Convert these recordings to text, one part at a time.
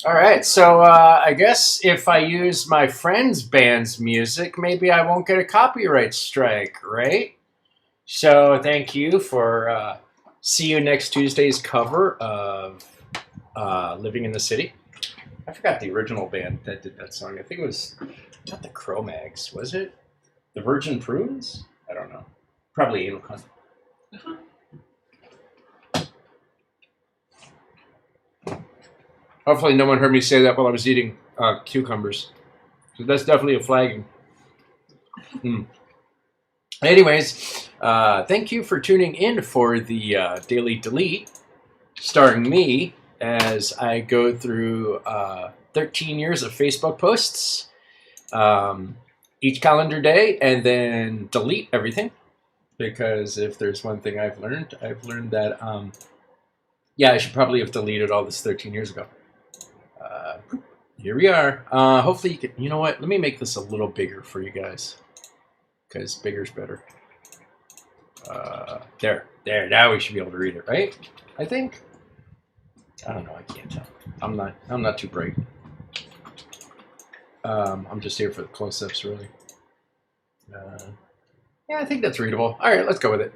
All right, so I guess if I use my friend's band's music, maybe I won't get a copyright strike, right? So thank you for see you next Tuesday's cover of "Living in the City." I forgot the original band that did that song. I think it was not the Cro-Mags, was it? The Virgin Prunes? I don't know. Probably Anal Cunt. Hopefully, no one heard me say that while I was eating cucumbers. So that's definitely a flagging. Mm. Anyways, thank you for tuning in for the Daily Delete, starring me as I go through 13 years of Facebook posts each calendar day and then delete everything. Because if there's one thing I've learned that, yeah, I should probably have deleted all this 13 years ago. Here we are. Hopefully you can, you know what? Let me make this a little bigger for you guys. Because bigger's better. There. Now we should be able to read it, right? I think. I don't know. I can't tell. I'm not too bright. I'm just here for the close-ups, really. Yeah, I think that's readable. All right, let's go with it.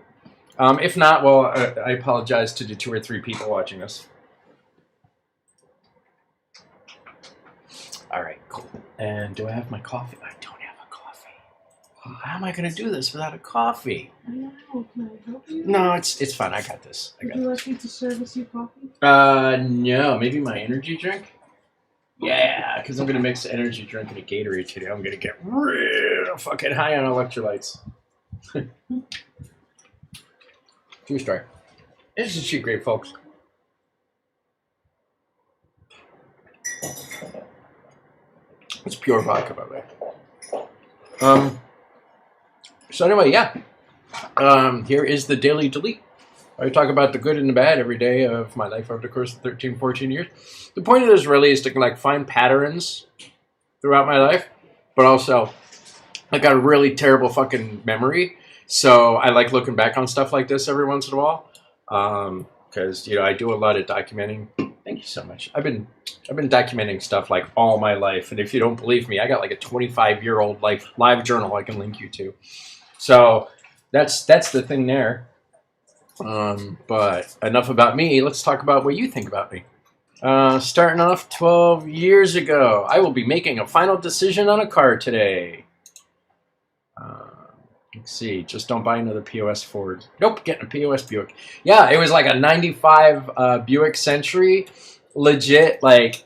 If not, well, I apologize to the 2 or 3 people watching this. All right, cool. And do I have my coffee? I don't have a coffee. How am I going to do this without a coffee? I don't know. Can I help you? No, it's fine. I got this. Would you like me to service you coffee? No. Maybe my energy drink? Yeah, because I'm going to mix the energy drink and a Gatorade today. I'm going to get real fucking high on electrolytes. True story. This is cheap grade, folks. It's pure vodka, by the way. So anyway, yeah. Here is the Daily Delete. I talk about the good and the bad every day of my life over the course of 13, 14 years. The point of this really is to like find patterns throughout my life, but also I got a really terrible fucking memory. So I like looking back on stuff like this every once in a while. Because, I do a lot of documenting. Thank you so much. I've been documenting stuff like all my life. And if you don't believe me, I got like a 25-year-old live journal I can link you to. So that's the thing there. But enough about me. Let's talk about what you think about me. Starting off 12 years ago, I will be making a final decision on a car today. Let's see. Just don't buy another POS Ford. Nope, getting a POS Buick. Yeah, it was like a 95 Buick Century. Legit, like,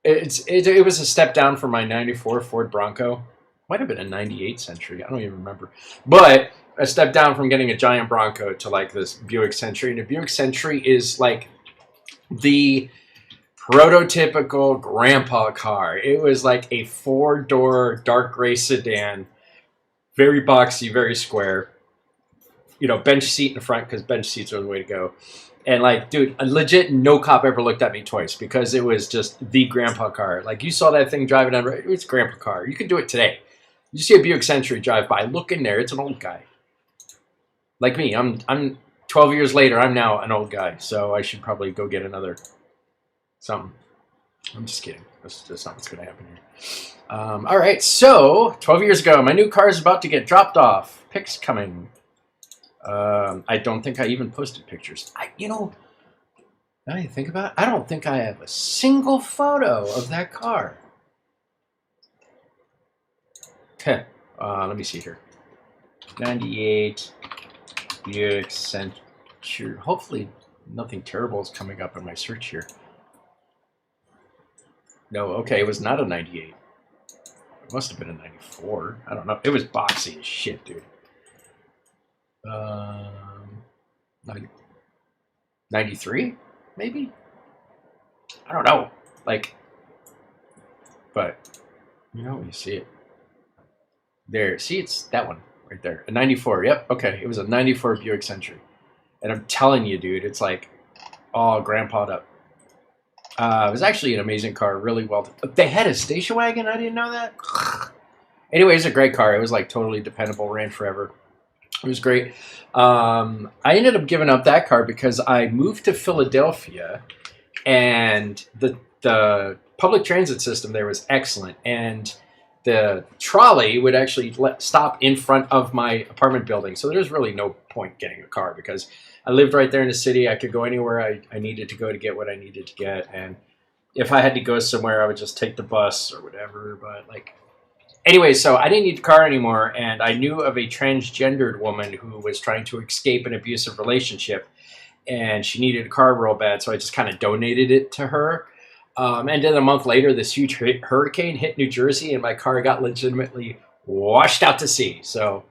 it was a step down from my 94 Ford Bronco. Might have been a 98 Century. I don't even remember. But a step down from getting a giant Bronco to like this Buick Century. And a Buick Century is like the prototypical grandpa car. It was like a 4-door dark gray sedan. Very boxy, very square. Bench seat in the front because bench seats are the way to go. And like, dude, legit, no cop ever looked at me twice because it was just the grandpa car. Like, you saw that thing driving down, it's a grandpa car. You can do it today. You see a Buick Century drive by, look in there. It's an old guy. Like me, I'm 12 years later. I'm now an old guy, so I should probably go get another something. I'm just kidding. That's not what's going to happen here. All right, so 12 years ago, my new car is about to get dropped off. Pics coming. I don't think I even posted pictures. Now you think about it, I don't think I have a single photo of that car. Okay, let me see here. 98 Buick Century. Hopefully nothing terrible is coming up in my search here. No, okay, it was not a 98. It must have been a 94. I don't know. It was boxy as shit, dude. 93, maybe? I don't know. Like, but, you know, you see it. There. See, it's that one right there. A 94. Yep. Okay. It was a 94 Buick Century. And I'm telling you, dude, it's like all grandpa'd up. It was actually an amazing car. Really well. They had a station wagon. I didn't know that. Anyway, it's a great car. It was like totally dependable. Ran forever. It was great. I ended up giving up that car because I moved to Philadelphia, and the public transit system there was excellent, and the trolley would actually stop in front of my apartment building. So there's really no point getting a car because I lived right there in the city. I could go anywhere I needed to go to get what I needed to get, and if I had to go somewhere, I would just take the bus or whatever. But like. Anyway, so I didn't need the car anymore, and I knew of a transgendered woman who was trying to escape an abusive relationship, and she needed a car real bad, so I just kind of donated it to her. And then a month later, this huge hurricane hit New Jersey, and my car got legitimately washed out to sea. So,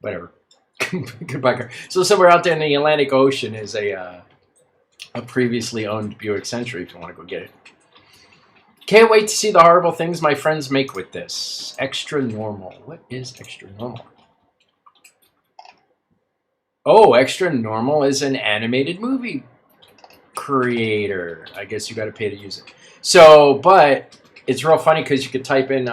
whatever. Goodbye, car. So somewhere out there in the Atlantic Ocean is a previously owned Buick Century if you want to go get it. Can't wait to see the horrible things my friends make with this. Extra normal. What is extra normal? Oh, extra normal is an animated movie creator. I guess you got to pay to use it. So, but it's real funny because you could type in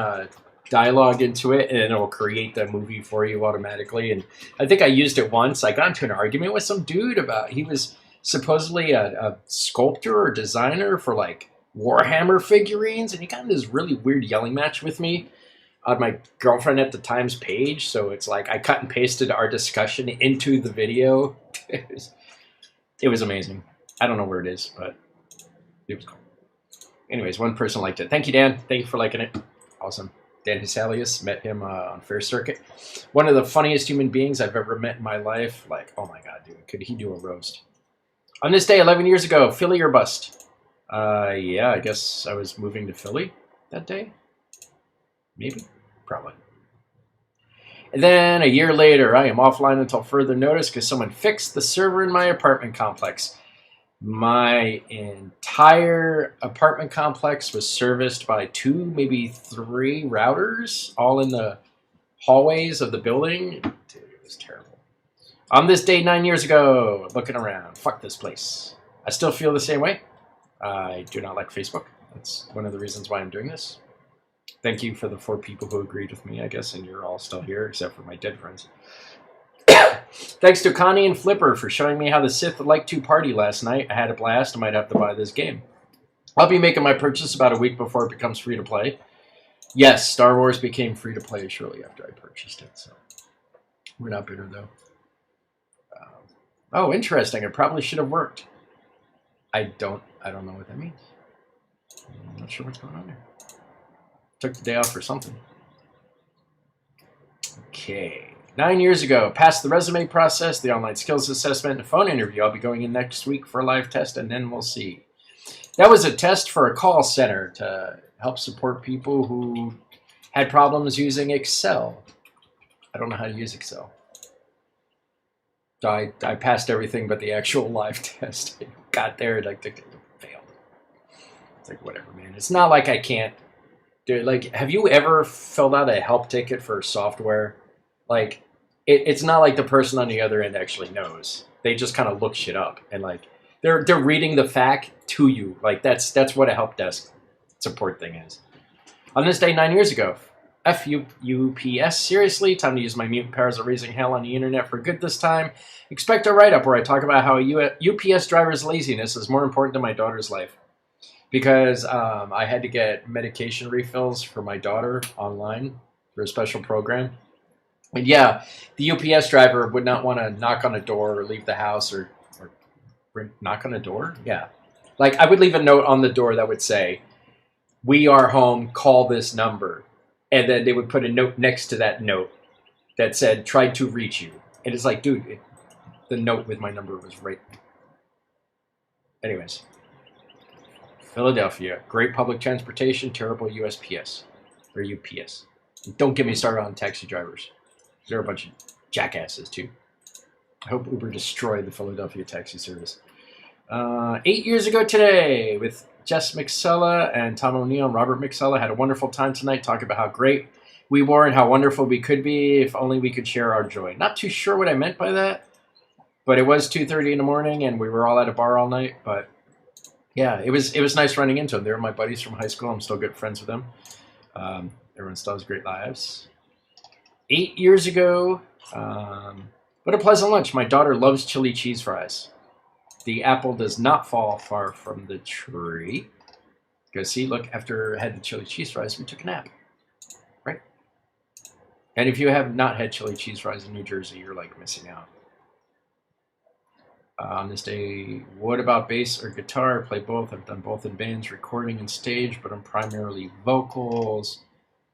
dialogue into it and it'll create the movie for you automatically. And I think I used it once. I got into an argument with some dude about he was supposedly a sculptor or designer for like Warhammer figurines, and he got in this really weird yelling match with me on my girlfriend at the time's page. So it's like I cut and pasted our discussion into the video. It was amazing. I don't know where it is, but it was cool. Anyways, one person liked it. Thank you, Dan. Thank you for liking it. Awesome. Dan Hisalius, met him on Fair Circuit. One of the funniest human beings I've ever met in my life. Like, oh my God, dude, could he do a roast? On this day, 11 years ago, Philly or bust? Yeah, I guess I was moving to Philly that day. Maybe. Probably. And then a year later, I am offline until further notice because someone fixed the server in my apartment complex. My entire apartment complex was serviced by 2, maybe 3 routers, all in the hallways of the building. Dude, it was terrible. On this day 9 years ago, looking around, fuck this place. I still feel the same way. I do not like Facebook. That's one of the reasons why I'm doing this. Thank you for the 4 people who agreed with me, I guess, and you're all still here, except for my dead friends. Thanks to Connie and Flipper for showing me how the Sith like to party last night. I had a blast. I might have to buy this game. I'll be making my purchase about a week before it becomes free to play. Yes, Star Wars became free to play shortly after I purchased it, so we're not bitter though. Oh, interesting. It probably should have worked. I don't know what that means. I'm not sure what's going on there. Took the day off for something. Okay. 9 years ago, passed the resume process, the online skills assessment, and a phone interview. I'll be going in next week for a live test, and then we'll see. That was a test for a call center to help support people who had problems using Excel. I don't know how to use Excel. So I passed everything but the actual live test. I got there, and it failed. It's like, whatever, man. It's not like I can't do it. Like, have you ever filled out a help ticket for software? Like, it's not like the person on the other end actually knows. They just kind of look shit up, and like they're reading the fact to you. Like that's what a help desk support thing is. On this day 9 years ago, UPS, seriously, time to use my mutant powers of raising hell on the internet for good this time. Expect a write-up where I talk about how a UPS driver's laziness is more important to my daughter's life. Because I had to get medication refills for my daughter online through a special program. And yeah, the UPS driver would not want to knock on a door or leave the house or knock on a door? Yeah. Like, I would leave a note on the door that would say, "We are home, call this number." And then they would put a note next to that note that said, "Tried to reach you." And it's like, dude, the note with my number was right. Anyways. Philadelphia. Great public transportation, terrible USPS. Or UPS. Don't get me started on taxi drivers. They're a bunch of jackasses, too. I hope Uber destroyed the Philadelphia taxi service. 8 years ago today, with Jess McSella and Tom O'Neill and Robert McSella, had a wonderful time tonight talking about how great we were and how wonderful we could be if only we could share our joy. Not too sure what I meant by that, but it was 2:30 in the morning and we were all at a bar all night. But yeah, it was nice running into them. They were my buddies from high school. I'm still good friends with them. Everyone still has great lives. 8 years ago, what a pleasant lunch. My daughter loves chili cheese fries. The apple does not fall far from the tree. Go see, look, after I had the chili cheese fries, we took a nap. Right? And if you have not had chili cheese fries in New Jersey, you're like missing out. On this day, what about bass or guitar? I play both. I've done both in bands, recording and stage, but I'm primarily vocals.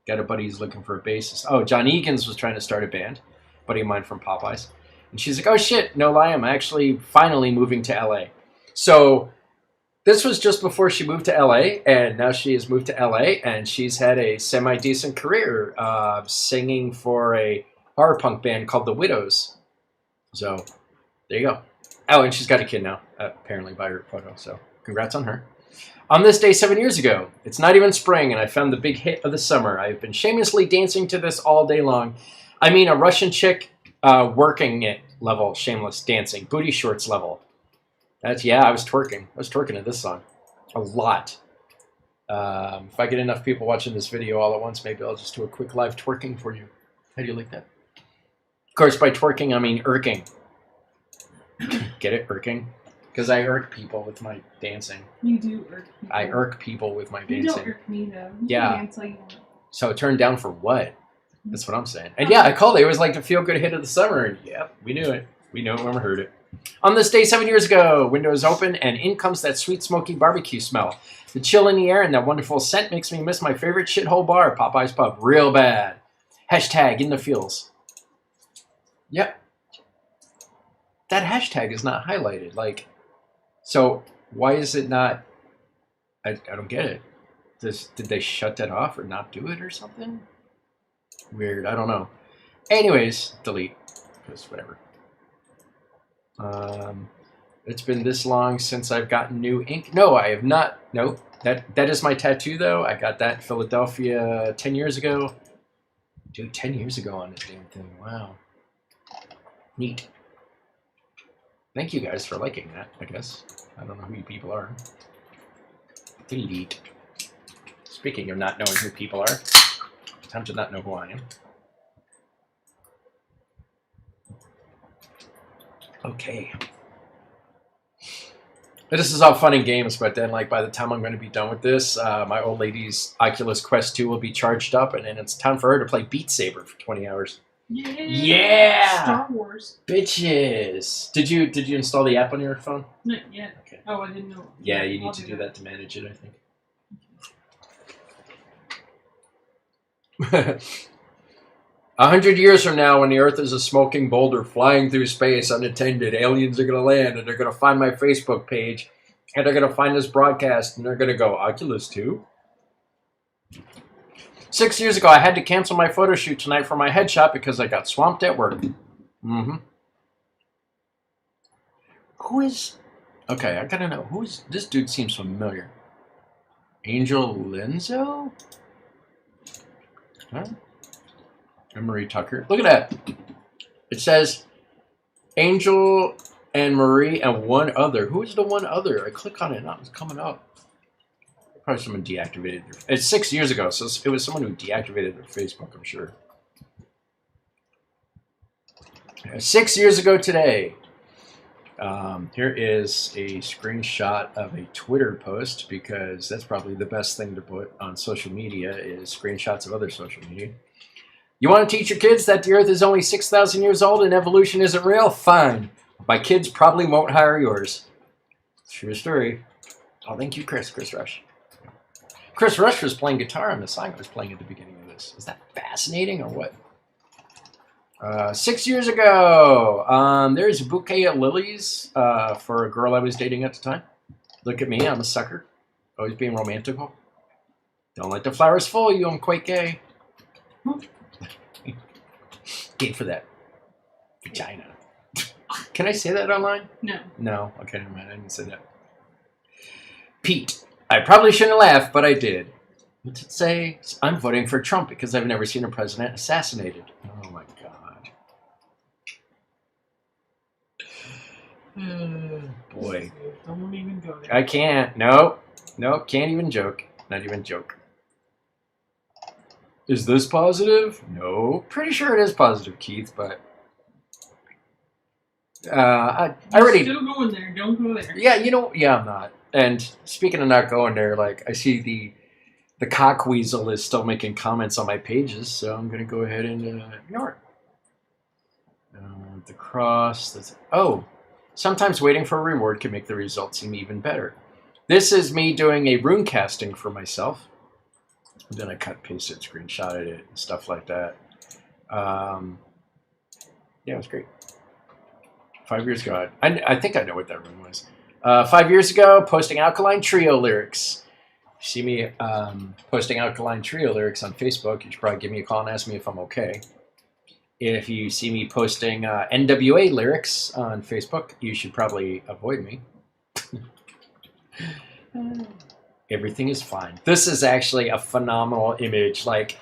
Got a buddy who's looking for a bassist. Oh, John Egan's was trying to start a band. Buddy of mine from Popeyes. And she's like, oh shit, no lie, I'm actually finally moving to LA. So this was just before she moved to LA, and now she has moved to LA, and she's had a semi-decent career singing for a horror punk band called The Widows. So there you go. Oh, and she's got a kid now, apparently by her photo, so congrats on her. On this day 7 years ago, it's not even spring, and I found the big hit of the summer. I've been shamelessly dancing to this all day long. I mean, a Russian chick working it level, shameless dancing, booty shorts level. Yeah, I was twerking. I was twerking at this song. A lot. If I get enough people watching this video all at once, maybe I'll just do a quick live twerking for you. How do you like that? Of course, by twerking, I mean irking. Get it? Irking? Because I irk people with my dancing. You do irk people. I irk people with my dancing. You don't irk me, though. You Yeah. can dance all you want. So turned down for what? That's what I'm saying. And yeah, I called it. It was like the feel-good hit of the summer. And yep, we knew it. We know it when we heard it. On this day 7 years ago, windows open, and in comes that sweet, smoky barbecue smell. The chill in the air and that wonderful scent makes me miss my favorite shithole bar, Popeye's Pub, real bad. Hashtag in the feels. Yep. That hashtag is not highlighted. Like, so why is it not? I don't get it. Did they shut that off or not do it or something? Weird. I don't know. Anyways, delete. Because whatever. It's been this long since I've gotten new ink. No, I have not. Nope. That is my tattoo, though. I got that in Philadelphia 10 years ago. Dude, 10 years ago on this damn thing. Wow. Neat. Thank you guys for liking that, I guess. I don't know who you people are. Delete. Speaking of not knowing who people are, time to not know who I am. Okay. This is all fun and games, but then, like, by the time I'm going to be done with this, my old lady's Oculus Quest 2 will be charged up, and then it's time for her to play Beat Saber for 20 hours. Yeah! Star Wars. Bitches! Did you install the app on your phone? Not yet. Okay. Oh, I didn't know. Yeah, you I'll need to do that to manage it, I think. 100 years from now, when the Earth is a smoking boulder flying through space unattended, aliens are going to land, and they're going to find my Facebook page, and they're going to find this broadcast, and they're going to go, Oculus 2? 6 years ago, I had to cancel my photo shoot tonight for my headshot because I got swamped at work. Mm-hmm. Who is... Okay, I gotta know. Who is... This dude seems familiar. Angel Lenzo? Huh? And Marie Tucker. Look at that. It says Angel and Marie and one other. Who is the one other? I click on it now. It's coming up. Probably someone deactivated their... It's 6 years ago, so it was someone who deactivated their Facebook, I'm sure. 6 years ago today. Here is a screenshot of a Twitter post, because that's probably the best thing to put on social media is screenshots of other social media. You want to teach your kids that the Earth is only 6,000 years old and evolution isn't real? Fine. My kids probably won't hire yours. True story. Oh, thank you, Chris Rush. Chris Rush was playing guitar on the song I was playing at the beginning of this. Is that fascinating or what? 6 years ago, there's a bouquet of lilies for a girl I was dating at the time. Look at me, I'm a sucker. Always being romantical. Don't let the flowers fool you, I'm quite gay. Gay for that vagina. Can I say that online? No. No. Okay, never mind. I didn't say that. Pete. I probably shouldn't laugh, but I did. What's it say? I'm voting for Trump because I've never seen a president assassinated. Oh my god. Boy. Don't even go there. I can't. Nope. Nope. Can't even joke. Not even joke. Is this positive? No. Pretty sure it is positive, Keith, but I already. Still going there. Don't go there. Yeah, yeah, I'm not. And speaking of not going there, like I see the cockweasel is still making comments on my pages, so I'm gonna go ahead and ignore it. The cross. Sometimes waiting for a reward can make the results seem even better. This is me doing a rune casting for myself. Then I cut, pasted, screenshotted it, and stuff like that. Yeah, it was great. 5 years ago, I think I know what that rune was. 5 years ago, posting Alkaline Trio lyrics. If you see me posting Alkaline Trio lyrics on Facebook, you should probably give me a call and ask me if I'm okay. If you see me posting NWA lyrics on Facebook, you should probably avoid me. Everything is fine. This is actually a phenomenal image. Like,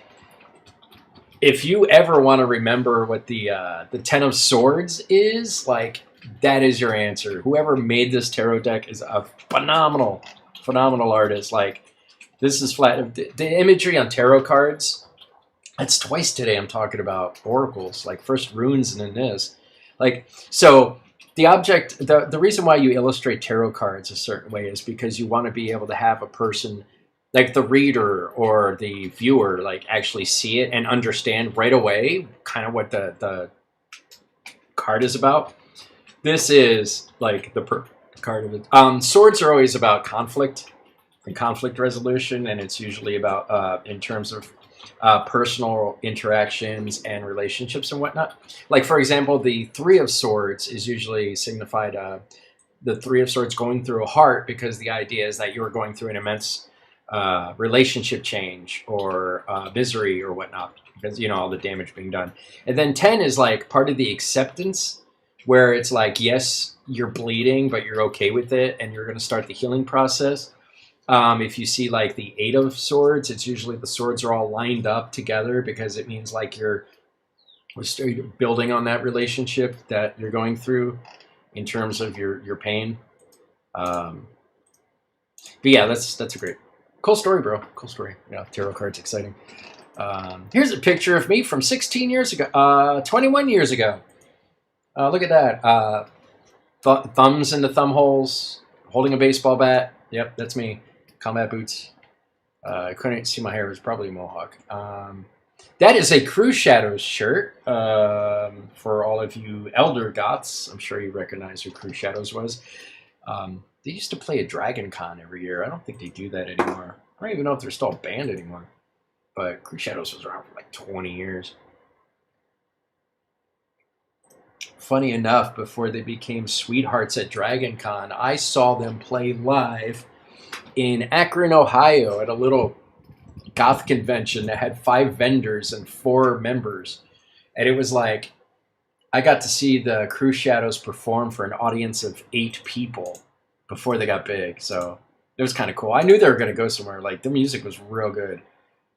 if you ever want to remember what the Ten of Swords is, like, that is your answer. Whoever made this tarot deck is a phenomenal artist. Like, this is flat. The imagery on tarot cards, that's twice today I'm talking about oracles. Like, first runes and then this. Like, so the object, the reason why you illustrate tarot cards a certain way is because you want to be able to have a person, like the reader or the viewer, like actually see it and understand right away kind of what the card is about. This is like the perfect card of it. Swords are always about conflict and conflict resolution, and it's usually about in terms of personal interactions and relationships and whatnot. Like, for example, the Three of Swords is usually signified the Three of Swords going through a heart, because the idea is that you're going through an immense relationship change or misery or whatnot, because all the damage being done. And then 10 is like part of the acceptance, where it's like, yes, you're bleeding, but you're okay with it, and you're going to start the healing process. If you see like the Eight of Swords, it's usually the swords are all lined up together, because it means like you're building on that relationship that you're going through in terms of your pain. But yeah, that's a great, cool story, bro. Cool story. Yeah, tarot cards, exciting. Here's a picture of me from 16 years ago, 21 years ago. Look at that. Thumbs in the thumb holes, holding a baseball bat. Yep, that's me. Combat boots. I couldn't see my hair. It was probably a mohawk. That is a Cruise Shadows shirt. For all of you elder goths, I'm sure you recognize who Cruise Shadows was. They used to play a Dragon Con every year. I don't think they do that anymore. I don't even know if they're still a band anymore. But Cruise Shadows was around for like 20 years. Funny enough, before they became sweethearts at Dragon Con, I saw them play live in Akron, Ohio at a little goth convention that had 5 vendors and 4 members. And it was like, I got to see the Cruise Shadows perform for an audience of 8 people before they got big. So it was kind of cool. I knew they were going to go somewhere. Like, the music was real good.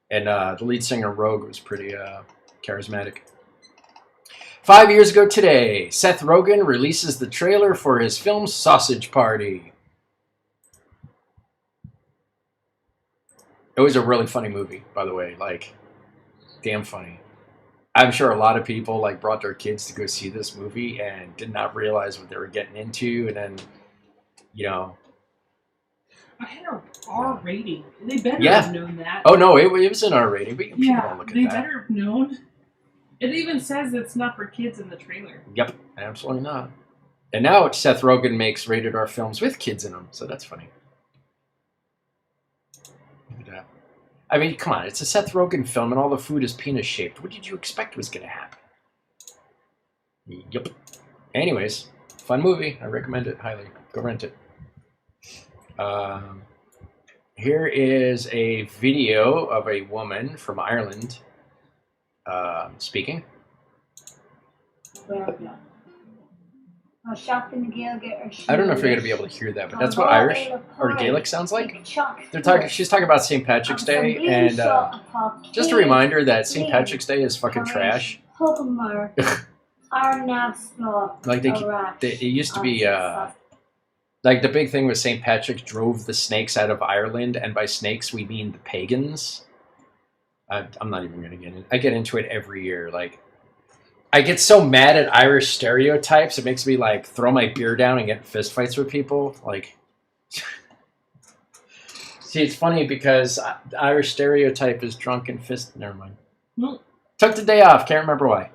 And the lead singer, Rogue, was pretty charismatic. 5 years ago today, Seth Rogen releases the trailer for his film Sausage Party. It was a really funny movie, by the way. Like, damn funny. I'm sure a lot of people like brought their kids to go see this movie and did not realize what they were getting into, and then, I had an R rating. They better Yeah. have known that. Oh no, it was an R rating, but people don't look at they that. better have known. It even says it's not for kids in the trailer. Yep, absolutely not. And now Seth Rogen makes rated R films with kids in them, so that's funny. Look at that. I mean, come on, it's a Seth Rogen film and all the food is penis-shaped. What did you expect was going to happen? Yep. Anyways, fun movie. I recommend it highly. Go rent it. Here is a video of a woman from Ireland speaking. shopping Gaelic. I don't know if you're gonna be able to hear that, but that's what Irish or Gaelic sounds like. They're talking. She's talking about St. Patrick's Day, and just a reminder that St. Patrick's Day is fucking trash. Like it used to be. Like the big thing was St. Patrick drove the snakes out of Ireland, and by snakes we mean the pagans. I'm not even gonna get in. I get into it every year. Like I get so mad at Irish stereotypes, it makes me like throw my beer down and get in fistfights with people. Like, see, it's funny because the Irish stereotype is drunken fist. Never mind. Nope. Took the day off. Can't remember why.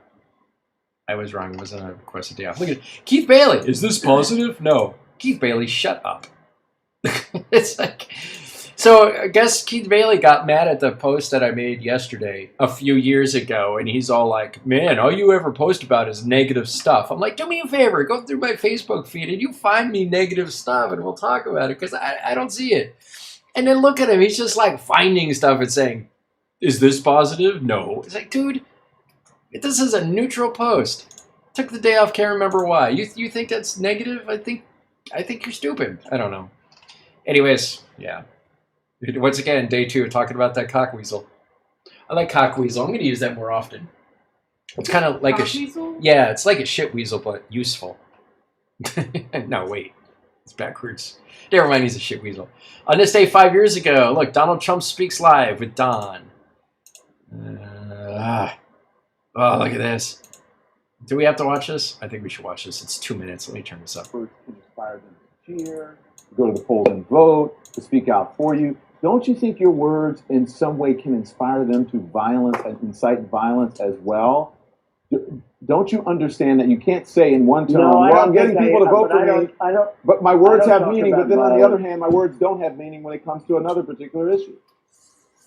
I was wrong. It wasn't a requested day off. Look at Keith Bailey. Is this positive? No. Keith Bailey, shut up. It's like. So I guess Keith Bailey got mad at the post that I made yesterday, a few years ago, and he's all like, man, all you ever post about is negative stuff. I'm like, do me a favor, go through my Facebook feed and you find me negative stuff and we'll talk about it, because I don't see it. And then look at him, he's just like finding stuff and saying, is this positive? No. It's like, dude, this is a neutral post. Took the day off, can't remember why. You think that's negative? I think you're stupid. I don't know. Anyways, yeah. Once again, day 2 talking about that cockweasel. I like cockweasel. I'm going to use that more often. It's kind of like yeah, it's like a shit weasel, but useful. No, wait, it's backwards. Never mind, he's a shit weasel. On this day 5 years ago, look, Donald Trump speaks live with Don. Oh, look at this. Do we have to watch this? I think we should watch this. It's 2 minutes. Let me turn this up. To inspire them to cheer, to go to the polls and vote, to speak out for you. Don't you think your words in some way can inspire them to violence and incite violence as well? Don't you understand that you can't say in one tone, well, I'm getting people to vote for me, but my words have meaning, but then on the other hand, my words don't have meaning when it comes to another particular issue?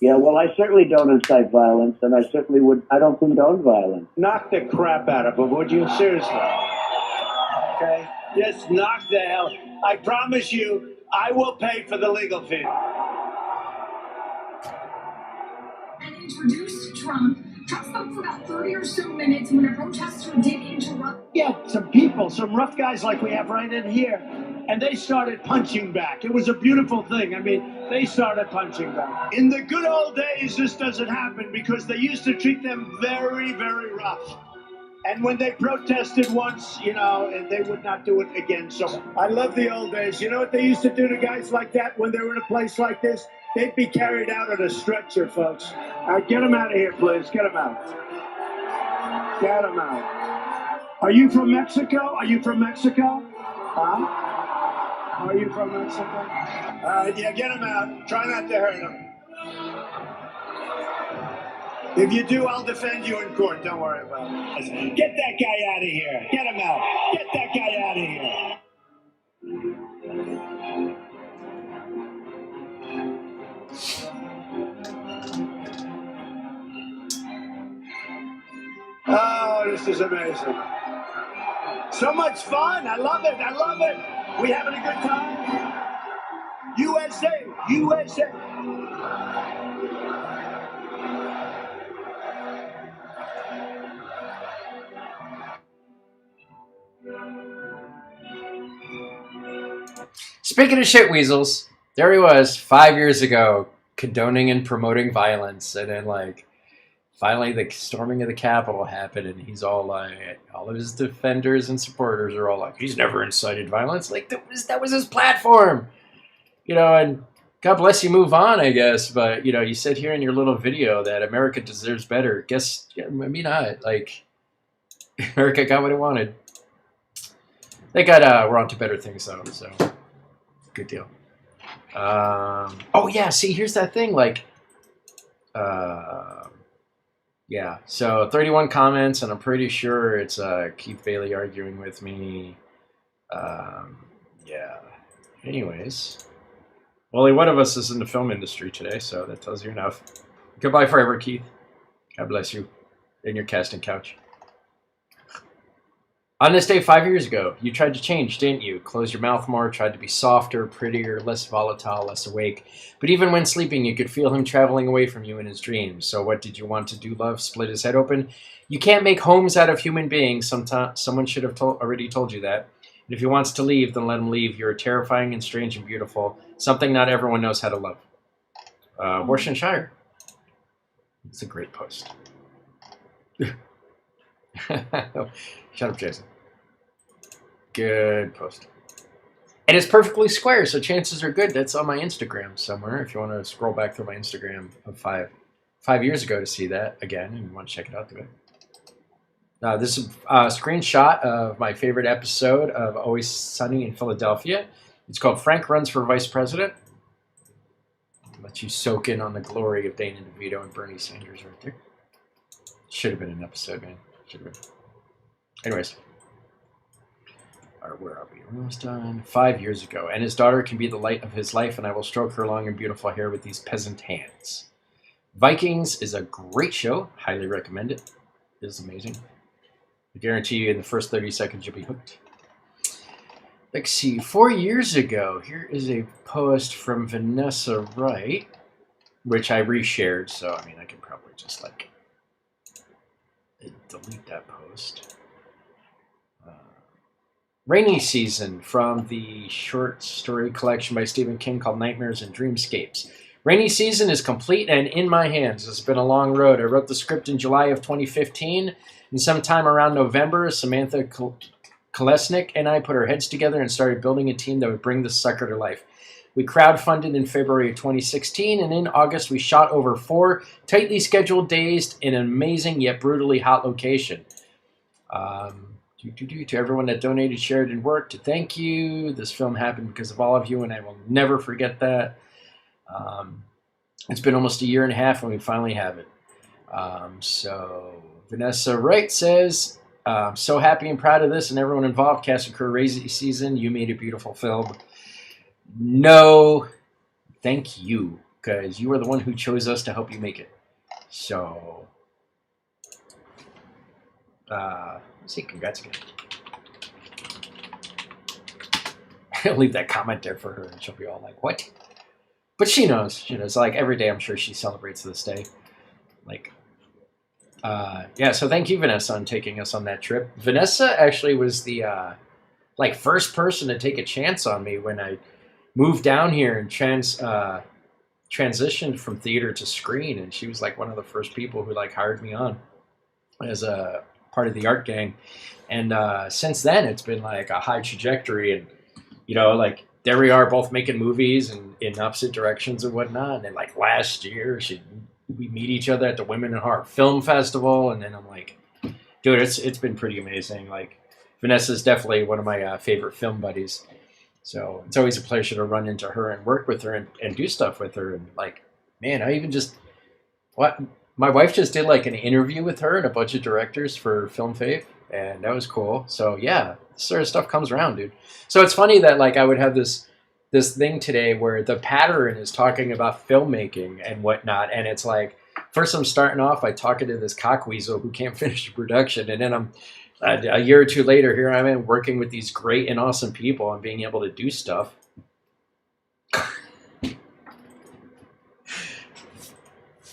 Yeah, well, I certainly don't incite violence, and I don't condone violence. Knock the crap out of them, would you? Seriously. Okay? Just knock the hell. I promise you, I will pay for the legal fee. And introduced Trump. Trump spoke for about 30 or so minutes when a protester did interrupt. Yeah, some people, some rough guys like we have right in here, and they started punching back. It was a beautiful thing. I mean, they started punching back. In the good old days, this doesn't happen because they used to treat them very, very rough. And when they protested once, you know, and they would not do it again. So I love the old days. You know what they used to do to guys like that when they were in a place like this? They'd be carried out on a stretcher, folks. All right, get them out of here, please. Get them out. Get them out. Are you from Mexico? Are you from Mexico? Huh? Are you from Mexico? Yeah, get them out. Try not to hurt them. If you do, I'll defend you in court. Don't worry about it. Get that guy out of here. Get him out. Get that guy out of here. Oh, this is amazing. So much fun. I love it. I love it. We having a good time? USA. USA. Speaking of shit weasels, there he was 5 years ago condoning and promoting violence, and then like finally the storming of the Capitol happened, and he's all like, all of his defenders and supporters are all like, he's never incited violence. Like that was his platform, you know. And God bless you, move on, I guess. But you know, you said here in your little video that America deserves better. Guess maybe not. Like America got what it wanted. They got we're on to better things though, so good deal. Oh yeah, see, here's that thing, like yeah, so 31 comments, and I'm pretty sure it's Keith Bailey arguing with me. Yeah. Anyways, only one of us is in the film industry today, so that tells you enough. Goodbye forever, Keith. God bless you and your casting couch. On this day 5 years ago, you tried to change, didn't you? Close your mouth more, tried to be softer, prettier, less volatile, less awake. But even when sleeping, you could feel him traveling away from you in his dreams. So what did you want to do, love? Split his head open? You can't make homes out of human beings. Someone should have already told you that. And if he wants to leave, then let him leave. You're terrifying and strange and beautiful. Something not everyone knows how to love. Worcestershire. It's a great post. Shut up, Jason. Good post. And it's perfectly square, so chances are good that's on my Instagram somewhere. If you want to scroll back through my Instagram of five years ago to see that again, and you want to check it out, do it. This is a screenshot of my favorite episode of Always Sunny in Philadelphia. It's called Frank Runs for Vice President. Let you soak in on the glory of Dana DeVito and Bernie Sanders right there. Should have been an episode, man. Should have been. Anyways. All right, where are we? We're almost done. 5 years ago. And his daughter can be the light of his life, and I will stroke her long and beautiful hair with these peasant hands. Vikings is a great show. Highly recommend it. It is amazing. I guarantee you in the first 30 seconds you'll be hooked. Let's see. 4 years ago, here is a post from Vanessa Wright, which I reshared, so I mean I can probably just like delete that post. Rainy Season from the short story collection by Stephen King called Nightmares and Dreamscapes. Rainy Season is complete and in my hands. It's been a long road. I wrote the script in July of 2015, and sometime around November, Samantha Kolesnik and I put our heads together and started building a team that would bring this sucker to life. We crowdfunded in February of 2016, and in August we shot over 4 tightly scheduled days in an amazing yet brutally hot location. To everyone that donated, shared, and worked, to thank you. This film happened because of all of you, and I will never forget that. It's been almost a year and a half, and we finally have it. So Vanessa Wright says, I'm so happy and proud of this and everyone involved. Cast and crew, Rainy Season, you made a beautiful film. No, thank you, because you are the one who chose us to help you make it. So, let's see, congrats again. I'll leave that comment there for her, and she'll be all like, what? But she knows. She knows. Like, every day, I'm sure she celebrates this day. Like, yeah, so thank you, Vanessa, on taking us on that trip. Vanessa actually was the, first person to take a chance on me when I moved down here and transitioned from theater to screen, and she was, like, one of the first people who, like, hired me on as a part of the art gang. And since then, it's been, like, a high trajectory, and, you know, like, there we are both making movies and in opposite directions and whatnot. And then, like, last year, we meet each other at the Women in Horror Film Festival, and then I'm like, dude, it's been pretty amazing. Like, Vanessa's definitely one of my favorite film buddies. So it's always a pleasure to run into her and work with her and do stuff with her. And, like, man, my wife just did, like, an interview with her and a bunch of directors for Film Fave, and that was cool. So, yeah, this sort of stuff comes around, dude. So it's funny that, like, I would have this thing today where the pattern is talking about filmmaking and whatnot, and it's like, first I'm starting off by talking to this cockweasel who can't finish the production, and then I'm a year or two later, here I am working with these great and awesome people and being able to do stuff.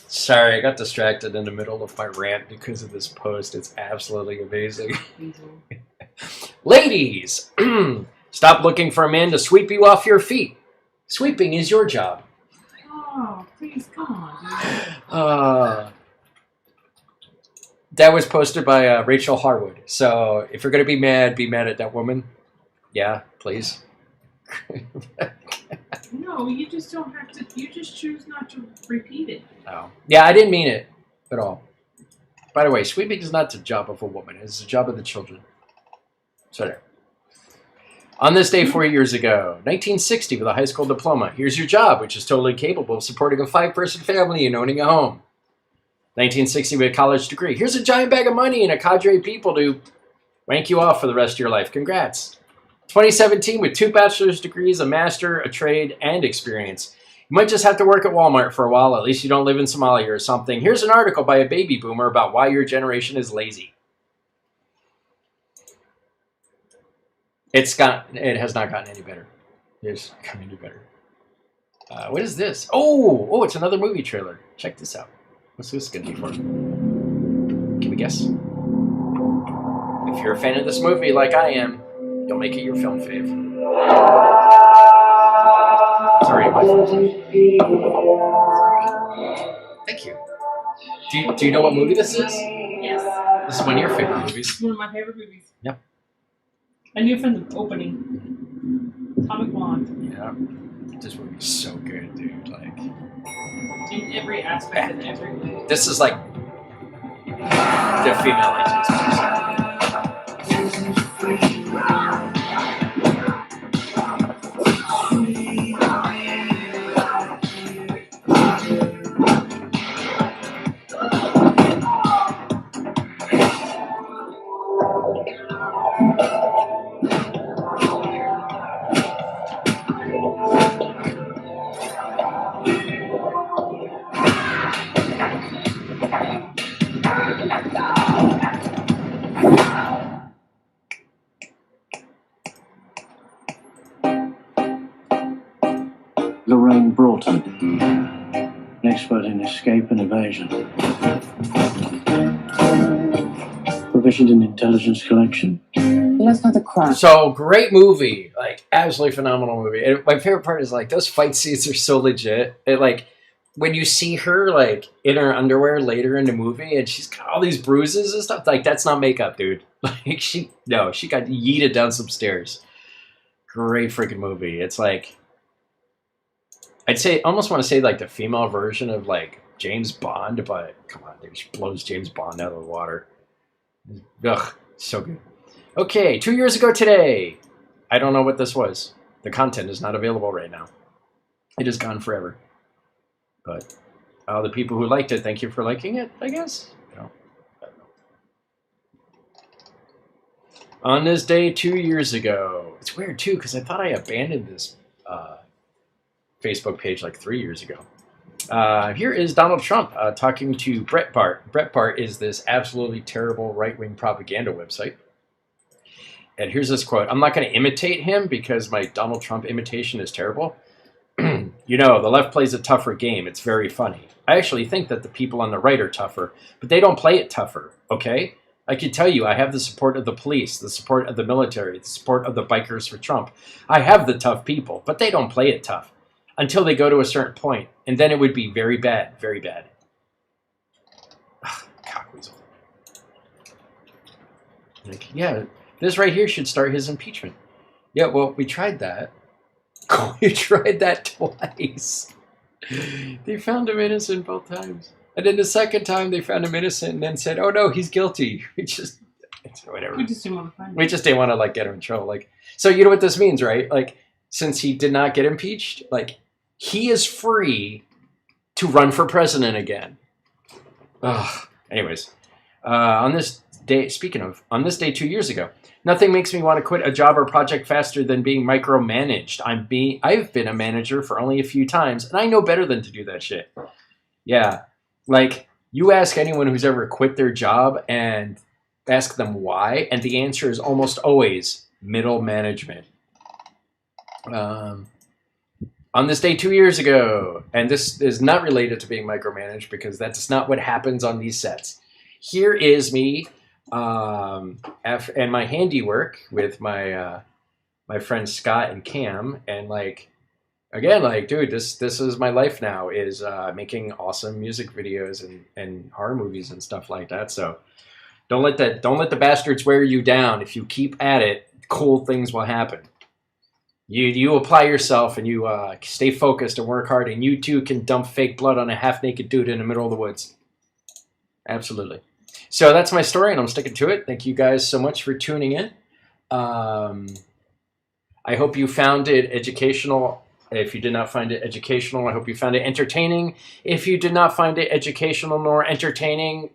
Sorry, I got distracted in the middle of my rant because of this post. It's absolutely amazing. Ladies, stop looking for a man to sweep you off your feet. Sweeping is your job. Oh, please, come on, dude. That was posted by Rachel Harwood. So if you're going to be mad at that woman. Yeah, please. No, you just don't have to. You just choose not to repeat it. Oh. Yeah, I didn't mean it at all. By the way, sweeping is not the job of a woman. It's the job of the children. So there. On this day 4 years ago, 1960, with a high school diploma, here's your job, which is totally capable of supporting a 5-person family and owning a home. 1960, with a college degree. Here's a giant bag of money and a cadre of people to rank you off for the rest of your life. Congrats. 2017, with 2 bachelor's degrees, a master, a trade, and experience. You might just have to work at Walmart for a while. At least you don't live in Somalia or something. Here's an article by a baby boomer about why your generation is lazy. It has not gotten any better. It's gotten any better. What is this? Oh, it's another movie trailer. Check this out. What's this going to be for? Can we guess? If you're a fan of this movie like I am, You'll make it your film fave. Sorry, my fault. Thank you. Do you know what movie this is? Yes. This is one of your favorite movies. One of my favorite movies. Yep. I knew from the opening. Atomic Blonde. Yeah. This movie's so good, dude. Like, In every aspect and every way. this is like the female agents. Lorraine Broughton, an expert in escape and evasion. Proficient in intelligence collection. Let's not the crime. So great movie, like absolutely phenomenal movie. And my favorite part is like those fight scenes are so legit. It like when you see her like in her underwear later in the movie and she's got all these bruises and stuff, like that's not makeup, dude. Like she got yeeted down some stairs. Great freaking movie. It's like I'd say almost want to say like the female version of like James Bond, but come on, dude, she blows James Bond out of the water. Ugh, so good. Okay, 2 years ago today. I don't know what this was. The content is not available right now. It is gone forever. But the people who liked it, thank you for liking it, I guess. I don't know. On this day 2 years ago. It's weird too, because I thought I abandoned this Facebook page like 3 years ago. Here is Donald Trump talking to Breitbart. Breitbart is this absolutely terrible right-wing propaganda website. And here's this quote. I'm not going to imitate him because my Donald Trump imitation is terrible. You know, the left plays a tougher game. It's very funny. I actually think that the people on the right are tougher, but they don't play it tougher, okay? I can tell you I have the support of the police, the support of the military, the support of the bikers for Trump. I have the tough people, but they don't play it tough until they go to a certain point, and then it would be very bad, very bad. Ugh, cockweasel. Like, yeah, this right here should start his impeachment. Yeah, well, we tried that. We tried that twice. They found him innocent both times. And then the second time they found him innocent and then said, oh no, he's guilty. Whatever. We just didn't want to find We just didn't want to like get him in trouble. Like, so you know what this means, right? Like, since he did not get impeached, like he is free to run for president again. Ugh. Anyways, on this day, on this day 2 years ago, nothing makes me want to quit a job or project faster than being micromanaged. I've been a manager for only a few times, and I know better than to do that shit. Yeah, like you ask anyone who's ever quit their job and ask them why, and the answer is almost always middle management. On this day 2 years ago, and this is not related to being micromanaged because that's not what happens on these sets. Here is me and my handiwork with my my friends Scott and Cam, and like again, like dude, this is my life now, is making awesome music videos and horror movies and stuff like that. So don't let the bastards wear you down. If you keep at it, cool things will happen. You apply yourself and you stay focused and work hard, and you too can dump fake blood on a half-naked dude in the middle of the woods. Absolutely. So that's my story, and I'm sticking to it. Thank you guys so much for tuning in. I hope you found it educational. If you did not find it educational, I hope you found it entertaining. If you did not find it educational nor entertaining,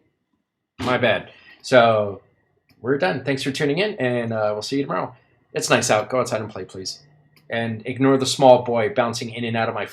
my bad. So we're done. Thanks for tuning in, and we'll see you tomorrow. It's nice out. Go outside and play, please. And ignore the small boy bouncing in and out of my